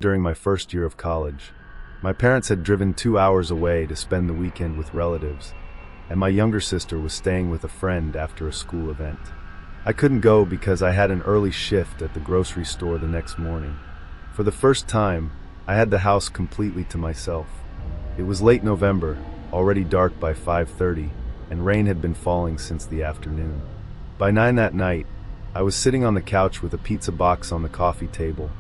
during my first year of college. My parents had driven 2 hours away to spend the weekend with relatives, and my younger sister was staying with a friend after a school event. I couldn't go because I had an early shift at the grocery store the next morning. For the first time, I had the house completely to myself. It was late November, already dark by 5:30, and rain had been falling since the afternoon. By 9 that night, I was sitting on the couch with a pizza box on the coffee table,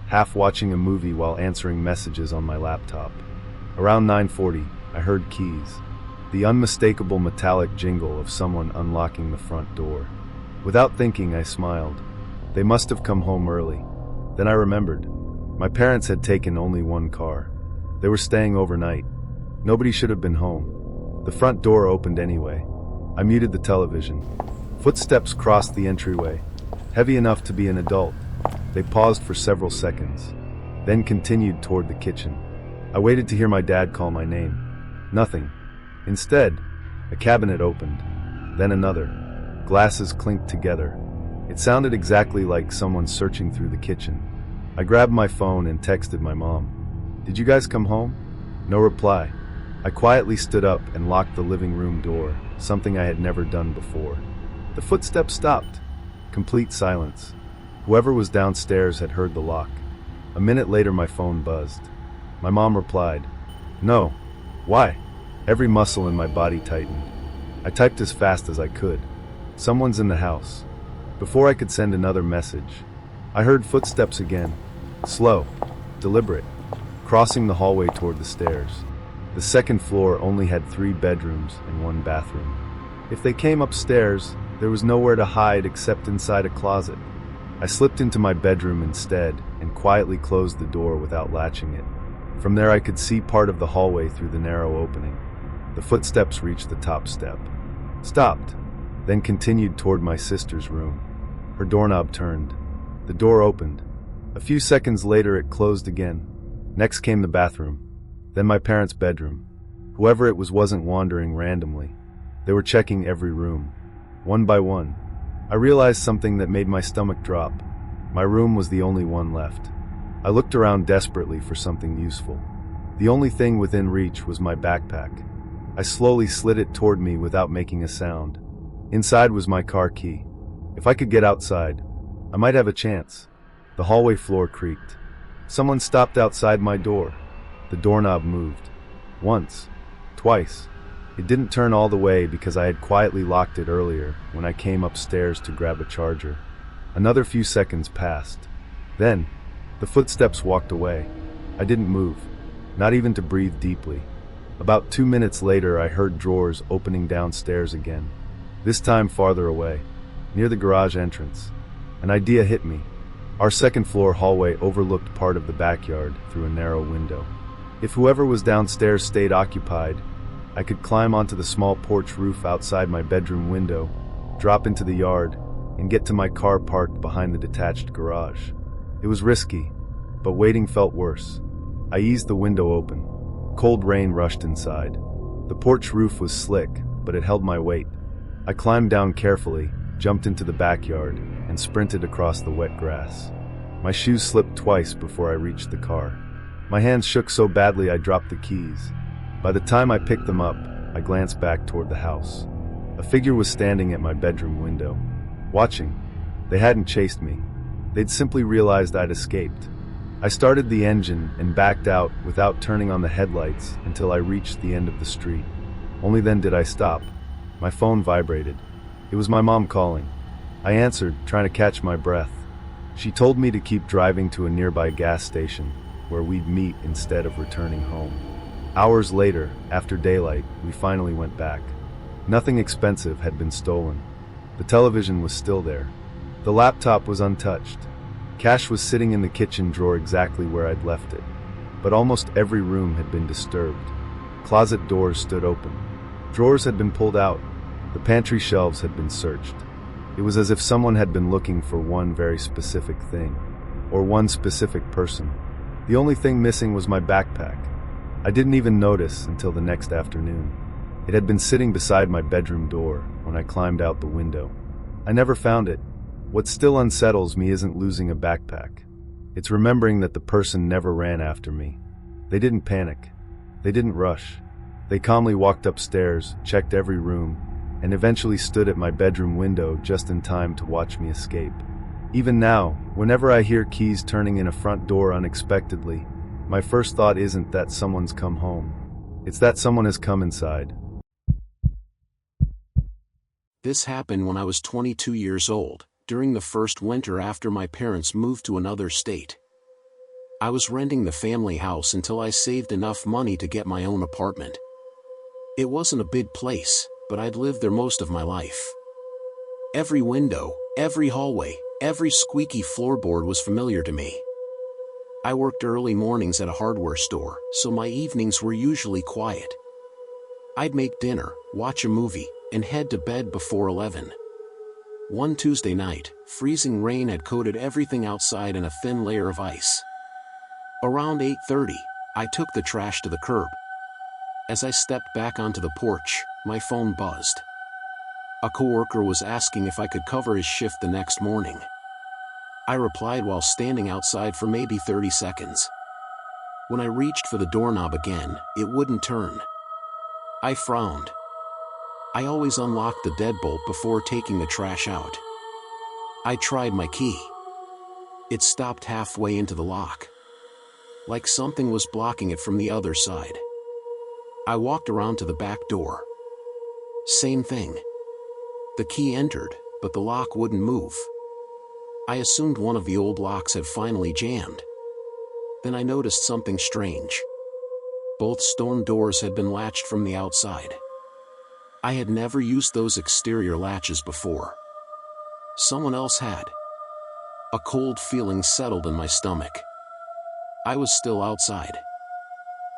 half watching a movie while answering messages on my laptop. Around 9:40, I heard keys, the unmistakable metallic jingle of someone unlocking the front door. Without thinking, I smiled. They must have come home early. Then I remembered. My parents had taken only one car. They were staying overnight. Nobody should have been home. The front door opened anyway. I muted the television. Footsteps crossed the entryway, heavy enough to be an adult. They paused for several seconds, then continued toward the kitchen. I waited to hear my dad call my name. Nothing. Instead, a cabinet opened, then another. Glasses clinked together. It sounded exactly like someone searching through the kitchen. I grabbed my phone and texted my mom. "Did you guys come home?" No reply. I quietly stood up and locked the living room door, something I had never done before. The footsteps stopped. Complete silence. Whoever was downstairs had heard the lock. A minute later, my phone buzzed. My mom replied, "No." "Why?" Every muscle in my body tightened. I typed as fast as I could. "Someone's in the house." Before I could send another message, I heard footsteps again. Slow, deliberate, crossing the hallway toward the stairs. The second floor only had 3 bedrooms and 1 bathroom. If they came upstairs, there was nowhere to hide except inside a closet. I slipped into my bedroom instead and quietly closed the door without latching it. From there I could see part of the hallway through the narrow opening. The footsteps reached the top step, stopped, then continued toward my sister's room. Her doorknob turned. The door opened. A few seconds later it closed again. Next came the bathroom, then my parents' bedroom. Whoever it was wasn't wandering randomly. They were checking every room, one by one. I realized something that made my stomach drop. My room was the only one left. I looked around desperately for something useful. The only thing within reach was my backpack. I slowly slid it toward me without making a sound. Inside was my car key. If I could get outside, I might have a chance. The hallway floor creaked. Someone stopped outside my door. The doorknob moved. Once. Twice. It didn't turn all the way because I had quietly locked it earlier when I came upstairs to grab a charger. Another few seconds passed. Then, the footsteps walked away. I didn't move, not even to breathe deeply. About 2 minutes later, I heard drawers opening downstairs again. This time farther away, near the garage entrance. An idea hit me. Our second-floor hallway overlooked part of the backyard through a narrow window. If whoever was downstairs stayed occupied, I could climb onto the small porch roof outside my bedroom window, drop into the yard, and get to my car parked behind the detached garage. It was risky, but waiting felt worse. I eased the window open. Cold rain rushed inside. The porch roof was slick, but it held my weight. I climbed down carefully, jumped into the backyard, and sprinted across the wet grass. My shoes slipped twice before I reached the car. My hands shook so badly I dropped the keys. By the time I picked them up, I glanced back toward the house. A figure was standing at my bedroom window, watching. They hadn't chased me. They'd simply realized I'd escaped. I started the engine and backed out without turning on the headlights until I reached the end of the street. Only then did I stop. My phone vibrated. It was my mom calling. I answered, trying to catch my breath. She told me to keep driving to a nearby gas station, where we'd meet instead of returning home. Hours later, after daylight, we finally went back. Nothing expensive had been stolen. The television was still there. The laptop was untouched. Cash was sitting in the kitchen drawer exactly where I'd left it. But almost every room had been disturbed. Closet doors stood open. Drawers had been pulled out. The pantry shelves had been searched. It was as if someone had been looking for one very specific thing, or one specific person. The only thing missing was my backpack. I didn't even notice until the next afternoon. It had been sitting beside my bedroom door when I climbed out the window. I never found it. What still unsettles me isn't losing a backpack. It's remembering that the person never ran after me. They didn't panic. They didn't rush. They calmly walked upstairs, checked every room, and eventually stood at my bedroom window just in time to watch me escape. Even now, whenever I hear keys turning in a front door unexpectedly, my first thought isn't that someone's come home. It's that someone has come inside. This happened when I was 22 years old, during the first winter after my parents moved to another state. I was renting the family house until I saved enough money to get my own apartment. It wasn't a big place, but I'd lived there most of my life. Every window, every hallway, every squeaky floorboard was familiar to me. I worked early mornings at a hardware store, so my evenings were usually quiet. I'd make dinner, watch a movie, and head to bed before 11. One Tuesday night, freezing rain had coated everything outside in a thin layer of ice. Around 8:30, I took the trash to the curb. As I stepped back onto the porch, my phone buzzed. A coworker was asking if I could cover his shift the next morning. I replied while standing outside for maybe 30 seconds. When I reached for the doorknob again, it wouldn't turn. I frowned. I always unlock the deadbolt before taking the trash out. I tried my key. It stopped halfway into the lock, like something was blocking it from the other side. I walked around to the back door. Same thing. The key entered, but the lock wouldn't move. I assumed one of the old locks had finally jammed. Then I noticed something strange. Both stone doors had been latched from the outside. I had never used those exterior latches before. Someone else had. A cold feeling settled in my stomach. I was still outside.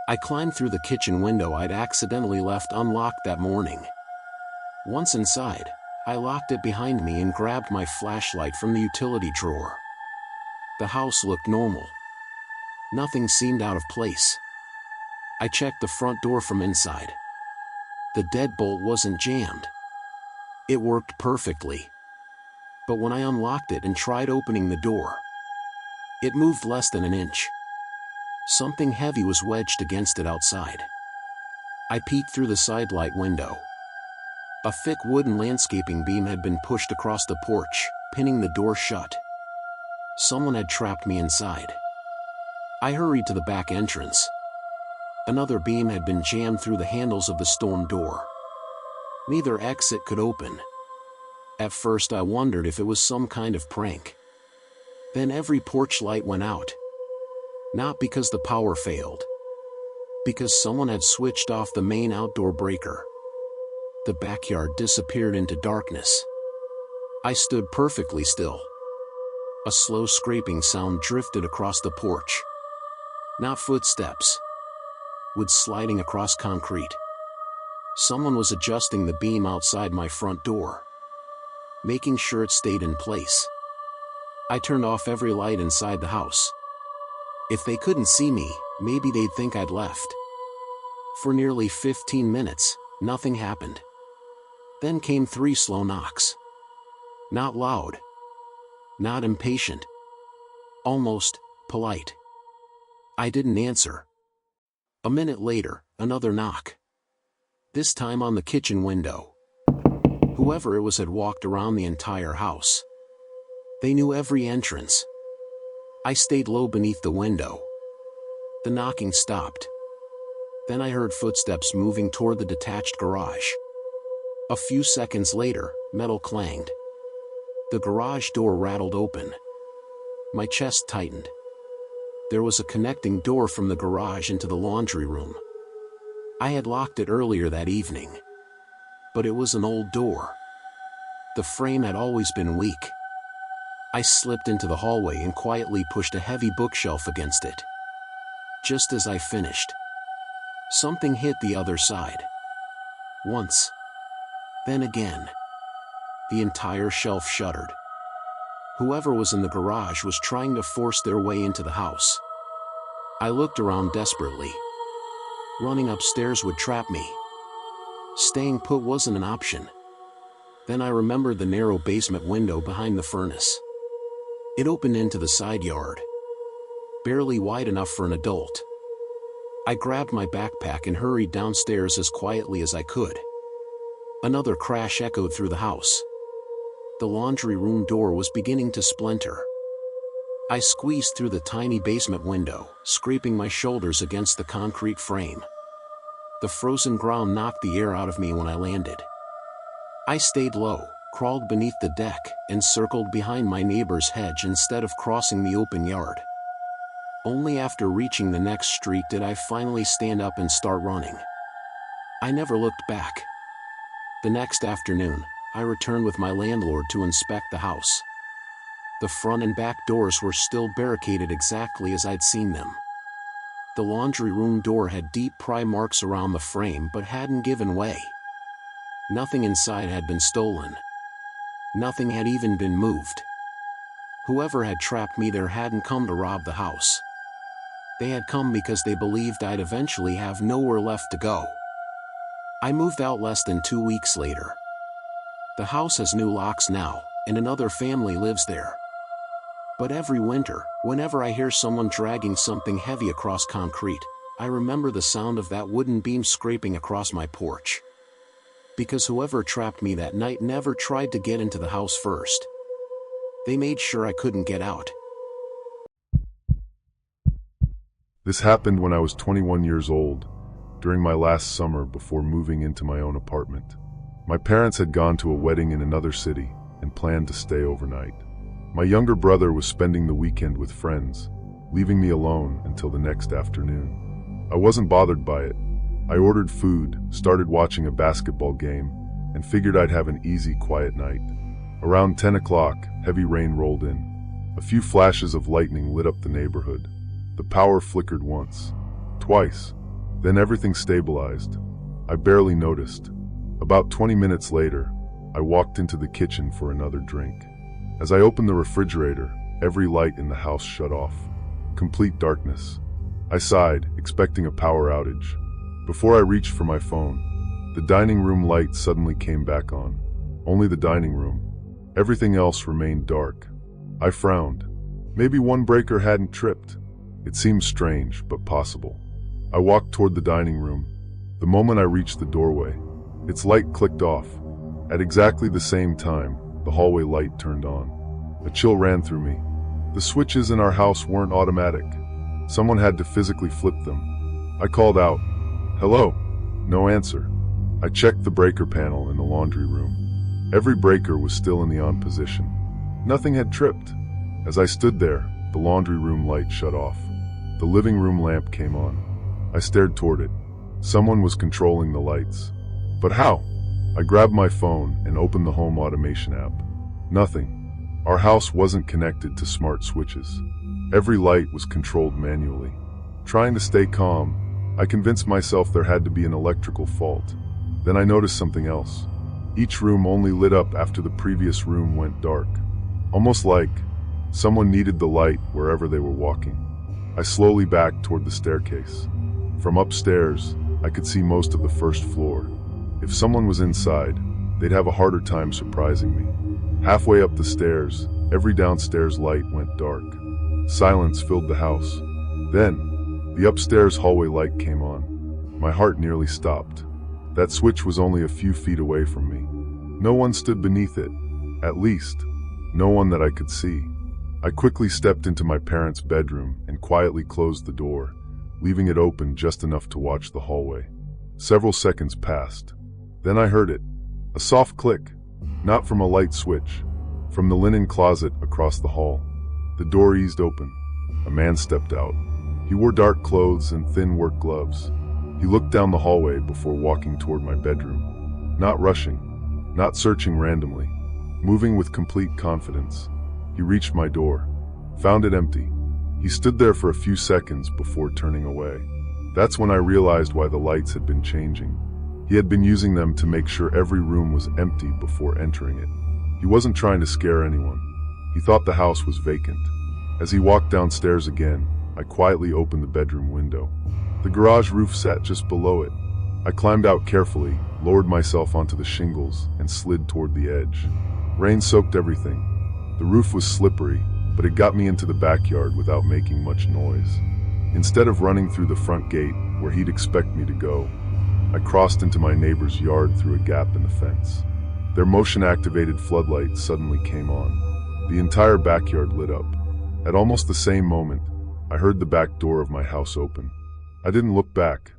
I climbed through the kitchen window I'd accidentally left unlocked that morning. Once inside, I locked it behind me and grabbed my flashlight from the utility drawer. The house looked normal. Nothing seemed out of place. I checked the front door from inside. The deadbolt wasn't jammed. It worked perfectly. But when I unlocked it and tried opening the door, it moved less than an inch. Something heavy was wedged against it outside. I peeked through the sidelight window. A thick wooden landscaping beam had been pushed across the porch, pinning the door shut. Someone had trapped me inside. I hurried to the back entrance. Another beam had been jammed through the handles of the stone door. Neither exit could open. At first I wondered if it was some kind of prank. Then every porch light went out. Not because the power failed. Because someone had switched off the main outdoor breaker. The backyard disappeared into darkness. I stood perfectly still. A slow scraping sound drifted across the porch. Not footsteps. Wood sliding across concrete. Someone was adjusting the beam outside my front door, making sure it stayed in place. I turned off every light inside the house. If they couldn't see me, maybe they'd think I'd left. For nearly 15 minutes, nothing happened. Then came 3 slow knocks. Not loud. Not impatient. Almost polite. I didn't answer. A minute later, another knock. This time on the kitchen window. Whoever it was had walked around the entire house. They knew every entrance. I stayed low beneath the window. The knocking stopped. Then I heard footsteps moving toward the detached garage. A few seconds later, metal clanged. The garage door rattled open. My chest tightened. There was a connecting door from the garage into the laundry room. I had locked it earlier that evening. But it was an old door. The frame had always been weak. I slipped into the hallway and quietly pushed a heavy bookshelf against it. Just as I finished, something hit the other side. Once. Then again. The entire shelf shuddered. Whoever was in the garage was trying to force their way into the house. I looked around desperately. Running upstairs would trap me. Staying put wasn't an option. Then I remembered the narrow basement window behind the furnace. It opened into the side yard. barely wide enough for an adult. I grabbed my backpack and hurried downstairs as quietly as I could. Another crash echoed through the house. The laundry room door was beginning to splinter. I squeezed through the tiny basement window, scraping my shoulders against the concrete frame. The frozen ground knocked the air out of me when I landed. I stayed low, crawled beneath the deck, and circled behind my neighbor's hedge instead of crossing the open yard. Only after reaching the next street did I finally stand up and start running. I never looked back. The next afternoon, I returned with my landlord to inspect the house. The front and back doors were still barricaded exactly as I'd seen them. The laundry room door had deep pry marks around the frame but hadn't given way. Nothing inside had been stolen. Nothing had even been moved. Whoever had trapped me there hadn't come to rob the house. They had come because they believed I'd eventually have nowhere left to go. I moved out less than 2 weeks later. The house has new locks now, and another family lives there. But every winter, whenever I hear someone dragging something heavy across concrete, I remember the sound of that wooden beam scraping across my porch. Because whoever trapped me that night never tried to get into the house first. They made sure I couldn't get out. This happened when I was 21 years old, during my last summer before moving into my own apartment. My parents had gone to a wedding in another city and planned to stay overnight. My younger brother was spending the weekend with friends, leaving me alone until the next afternoon. I wasn't bothered by it. I ordered food, started watching a basketball game, and figured I'd have an easy, quiet night. Around 10 o'clock, heavy rain rolled in. A few flashes of lightning lit up the neighborhood. The power flickered once, twice, then everything stabilized. I barely noticed. About 20 minutes later, I walked into the kitchen for another drink. As I opened the refrigerator, every light in the house shut off. Complete darkness. I sighed, expecting a power outage. Before I reached for my phone, the dining room light suddenly came back on. Only the dining room. Everything else remained dark. I frowned. Maybe one breaker hadn't tripped. It seemed strange, but possible. I walked toward the dining room. The moment I reached the doorway, its light clicked off. At exactly the same time, the hallway light turned on. A chill ran through me. The switches in our house weren't automatic. Someone had to physically flip them. I called out, "Hello?" No answer. I checked the breaker panel in the laundry room. Every breaker was still in the on position. Nothing had tripped. As I stood there, the laundry room light shut off. The living room lamp came on. I stared toward it. Someone was controlling the lights. But how? I grabbed my phone and opened the home automation app. Nothing. Our house wasn't connected to smart switches. Every light was controlled manually. Trying to stay calm, I convinced myself there had to be an electrical fault. Then I noticed something else. Each room only lit up after the previous room went dark. Almost like someone needed the light wherever they were walking. I slowly backed toward the staircase. From upstairs, I could see most of the first floor. If someone was inside, they'd have a harder time surprising me. Halfway up the stairs, every downstairs light went dark. Silence filled the house. Then, the upstairs hallway light came on. My heart nearly stopped. That switch was only a few feet away from me. No one stood beneath it. At least, no one that I could see. I quickly stepped into my parents' bedroom and quietly closed the door, leaving it open just enough to watch the hallway. Several seconds passed. Then I heard it. A soft click. Not from a light switch. From the linen closet across the hall. The door eased open. A man stepped out. He wore dark clothes and thin work gloves. He looked down the hallway before walking toward my bedroom. Not rushing. Not searching randomly. Moving with complete confidence. He reached my door. Found it empty. He stood there for a few seconds before turning away. That's when I realized why the lights had been changing. He had been using them to make sure every room was empty before entering it. He wasn't trying to scare anyone. He thought the house was vacant. As he walked downstairs again, I quietly opened the bedroom window. The garage roof sat just below it. I climbed out carefully, lowered myself onto the shingles, and slid toward the edge. Rain soaked everything. The roof was slippery, but it got me into the backyard without making much noise. Instead of running through the front gate, where he'd expect me to go, I crossed into my neighbor's yard through a gap in the fence. Their motion-activated floodlights suddenly came on. The entire backyard lit up. At almost the same moment, I heard the back door of my house open. I didn't look back.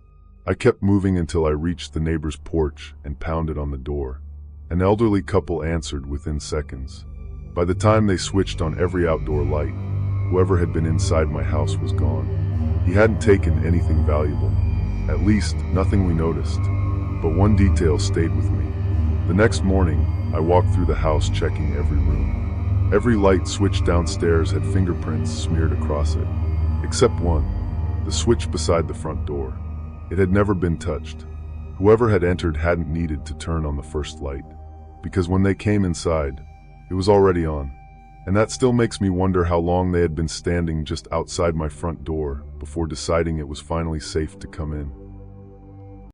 I kept moving until I reached the neighbor's porch and pounded on the door. An elderly couple answered within seconds. By the time they switched on every outdoor light, whoever had been inside my house was gone. He hadn't taken anything valuable. At least, nothing we noticed. But one detail stayed with me. The next morning, I walked through the house checking every room. Every light switch downstairs had fingerprints smeared across it. Except one, the switch beside the front door. It had never been touched. Whoever had entered hadn't needed to turn on the first light, because when they came inside, it was already on. And that still makes me wonder how long they had been standing just outside my front door before deciding it was finally safe to come in.